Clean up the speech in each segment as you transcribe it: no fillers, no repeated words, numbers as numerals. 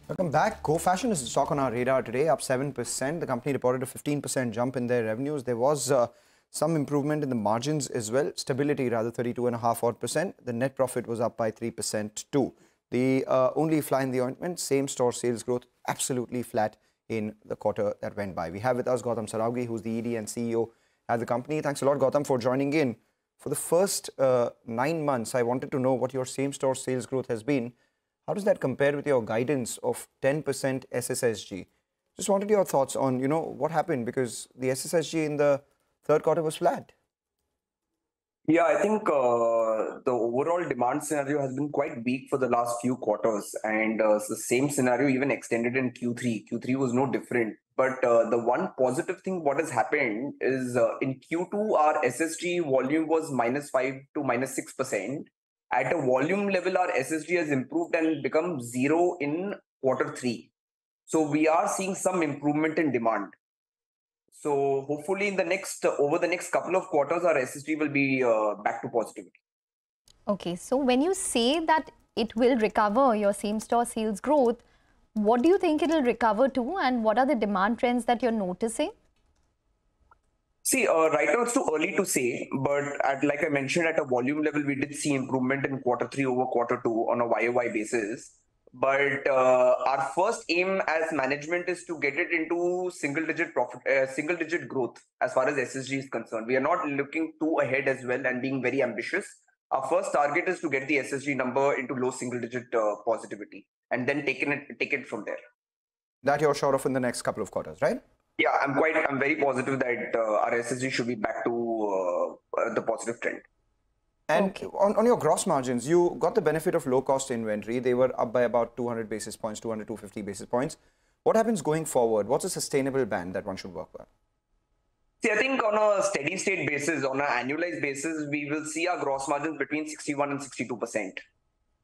Welcome back. Go Fashion is the stock on our radar today, up 7%. The company reported a 15% jump in their revenues. There was some improvement in the margins as well. Stability, rather, 32.5%. The net profit was up by 3% too. The only fly in the ointment, same-store sales growth, absolutely flat in the quarter that went by. We have with us Gautam Saraogi, who's the ED and CEO at the company. Thanks a lot, Gautam, for joining in. For the first 9 months, I wanted to know what your same-store sales growth has been. How does that compare with your guidance of 10% SSSG? Just wanted your thoughts on, what happened, because the SSSG in the third quarter was flat. Yeah, I think the overall demand scenario has been quite weak for the last few quarters, and the same scenario even extended in Q3. Q3 was no different. But the one positive thing what has happened is in Q2, our SSG volume was -5 to -6%. At a volume level, our SSG has improved and become zero in quarter 3. So we are seeing some improvement in demand. So hopefully in over the next couple of quarters, our SSG will be back to positivity. Okay, so when you say that it will recover your same-store sales growth, what do you think it will recover to, and what are the demand trends that you're noticing? See, right now it's too early to say, but like I mentioned, at a volume level, we did see improvement in quarter 3 over quarter 2 on a YOY basis. But our first aim as management is to get it into single-digit growth as far as SSG is concerned. We are not looking too ahead as well and being very ambitious. Our first target is to get the SSG number into low single-digit positivity, and then take it from there. That you're sure of in the next couple of quarters, right? Yeah, I'm very positive that our SSG should be back to the positive trend. And okay, on your gross margins, you got the benefit of low-cost inventory. They were up by about 200 basis points, 250 basis points. What happens going forward? What's a sustainable band that one should work with? See, I think on a steady-state basis, on an annualized basis, we will see our gross margins between 61 and 62%.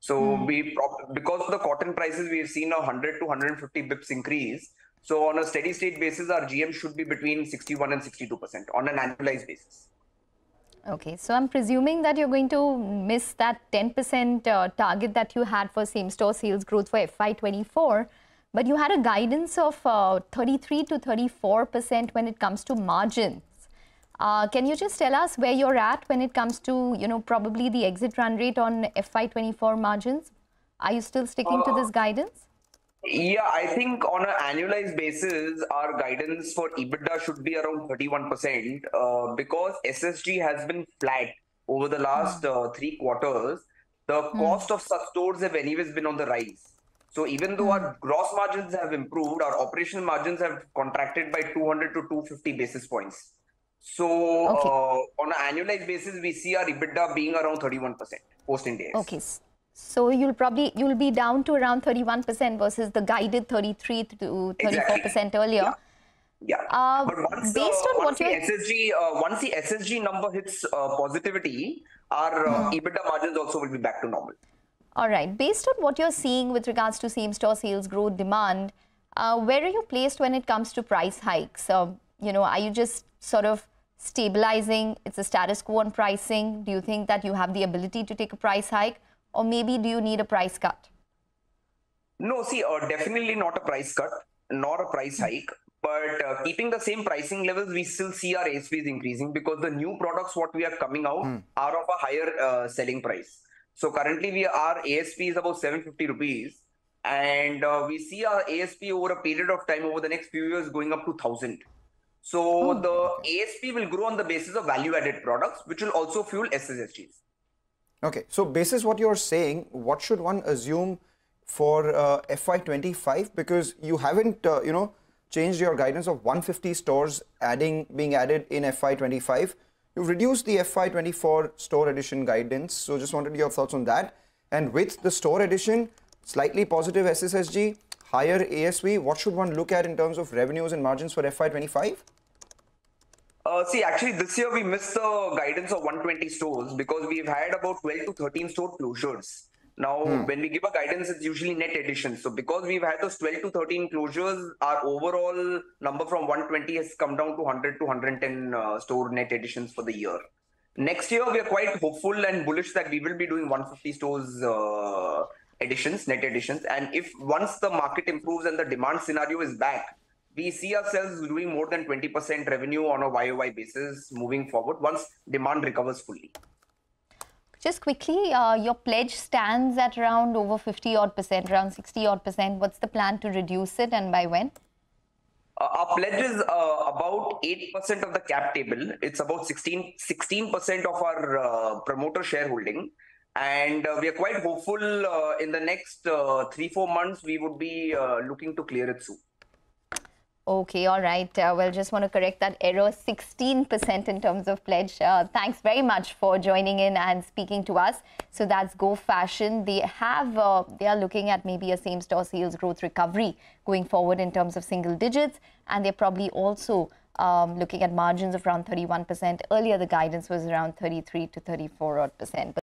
So because of the cotton prices, we have seen a 100 to 150 bips increase. So on a steady-state basis, our GM should be between 61 and 62% on an annualized basis. Okay, so I'm presuming that you're going to miss that 10% target that you had for same-store sales growth for FY24, but you had a guidance of 33 to 34% when it comes to margins. Can you just tell us where you're at when it comes to, probably the exit run rate on FY24 margins? Are you still sticking to this guidance? Yeah, I think on an annualized basis, our guidance for EBITDA should be around 31% because SSG has been flat over the last 3 quarters. The cost of such stores have anyways been on the rise. So even though our gross margins have improved, our operational margins have contracted by 200 to 250 basis points. So on an annualized basis, we see our EBITDA being around 31% post-Ind AS. Okay. So you'll be down to around 31% versus the guided 33 to 34% earlier. Yeah. But once the SSG number hits positivity, our EBITDA margins also will be back to normal. All right. Based on what you're seeing with regards to same-store sales growth demand, where are you placed when it comes to price hikes? Are you just sort of stabilizing? It's a status quo on pricing. Do you think that you have the ability to take a price hike? Or maybe do you need a price cut? No, see, definitely not a price cut, not a price hike. But keeping the same pricing levels, we still see our ASPs increasing because the new products what we are coming out are of a higher selling price. So currently our ASP is about 750 rupees. And we see our ASP over a period of time over the next few years going up to 1,000. So the ASP will grow on the basis of value-added products, which will also fuel SSSGs. Okay, so basis what you're saying, what should one assume for FY25? Because you haven't, changed your guidance of 150 stores being added in FY25. You've reduced the FY24 store addition guidance. So just wanted your thoughts on that. And with the store addition, slightly positive SSSG, higher ASV, what should one look at in terms of revenues and margins for FY25? See, actually, this year we missed the guidance of 120 stores because we've had about 12 to 13 store closures. Now, when we give a guidance, it's usually net additions. So because we've had those 12 to 13 closures, our overall number from 120 has come down to 100 to 110 store net additions for the year. Next year, we are quite hopeful and bullish that we will be doing 150 stores additions, net additions. And if once the market improves and the demand scenario is back, we see ourselves doing more than 20% revenue on a YOY basis moving forward once demand recovers fully. Just quickly, your pledge stands at around over 50 odd percent, around 60 odd percent. What's the plan to reduce it and by when? Our pledge is about 8% of the cap table. It's about 16% of our promoter shareholding. And we are quite hopeful in the next 3-4 months, we would be looking to clear it soon. Okay, all right. Well, just want to correct that error, 16% in terms of pledge. Thanks very much for joining in and speaking to us. So that's Go Fashion. They are looking at maybe a same-store sales growth recovery going forward in terms of single digits. And they're probably also looking at margins of around 31%. Earlier, the guidance was around 33 to 34 odd percent.